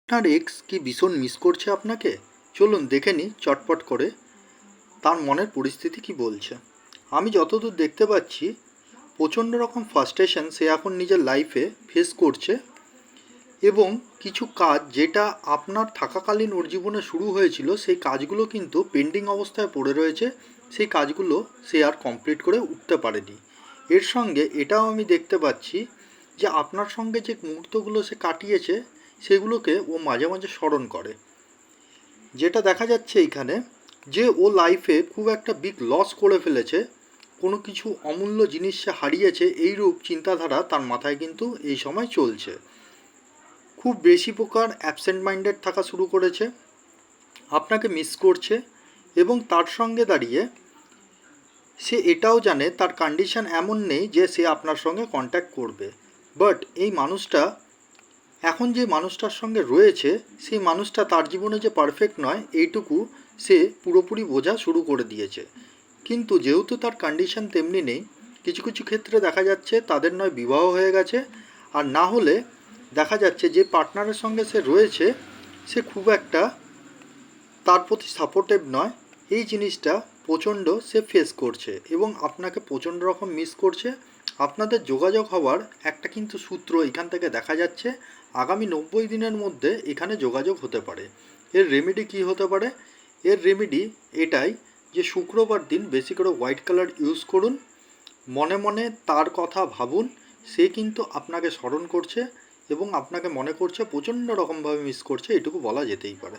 আপনার এক্স কি ভীষণ মিস করছে আপনাকে? চলুন দেখে নিই চটপট করে তার মনের পরিস্থিতি কি বলছে। আমি যতদূর দেখতে পাচ্ছি প্রচণ্ড রকম ফ্রাস্ট্রেশন সে এখন নিজের লাইফে ফেস করছে, এবং কিছু কাজ যেটা আপনার থাকাকালীন ওর জীবনে শুরু হয়েছিল সেই কাজগুলো কিন্তু পেন্ডিং অবস্থায় পড়ে রয়েছে। সেই কাজগুলো সে আর কমপ্লিট করে উঠতে পারেনি। এর সঙ্গে এটাও আমি দেখতে পাচ্ছি যে আপনার সঙ্গে যে মুহূর্তগুলো সে কাটিয়েছে সেগুলোকে ও মাঝে মাঝে স্মরণ করে। যেটা দেখা যাচ্ছে এইখানে যে ও লাইফে খুব একটা বিগ লস করে ফেলেছে, কোনো কিছু অমূল্য জিনিস সে হারিয়েছে, এইরূপ চিন্তাধারা তার মাথায় কিন্তু এই সময় চলছে। খুব বেশি প্রকার অ্যাবসেন্ট মাইন্ডেড থাকা শুরু করেছে, আপনাকে মিস করছে, এবং তার সঙ্গে দাঁড়িয়ে সে এটাও জানে তার কন্ডিশন এমন নেই যে সে আপনার সঙ্গে কন্ট্যাক্ট করবে। বাট এই মানুষটা এখন যে মানুষটার সঙ্গে রয়েছে সেই মানুষটা তার জীবনে যে পারফেক্ট নয় এইটুকু সে পুরোপুরি বোঝা শুরু করে দিয়েছে। কিন্তু যেহেতু তার কন্ডিশন তেমনি নেই, কিছু কিছু ক্ষেত্রে দেখা যাচ্ছে তাদের নয় বিবাহ হয়ে গেছে, আর না হলে দেখা যাচ্ছে যে পার্টনারের সঙ্গে সে রয়েছে সে খুব একটা তার প্রতি সাপোর্টিভ নয়। এই জিনিসটা প্রচণ্ড সে ফেস করছে এবং আপনাকে প্রচণ্ড রকম মিস করছে। আপনাদের যোগাযোগ হওয়ার একটা কিন্তু সূত্র এখান থেকে দেখা যাচ্ছে, আগামী 90 দিনের মধ্যে এখানে যোগাযোগ হতে পারে। এর রেমেডি কী হতে পারে? এর রেমেডি এটাই যে শুক্রবার দিন বেশি করে হোয়াইট কালার ইউজ করুন, মনে মনে তার কথা ভাবুন, সে কিন্তু আপনাকে স্মরণ করছে এবং আপনাকে মনে করছে, প্রচণ্ড রকমভাবে মিস করছে, এটুকু বলা যেতেই পারে।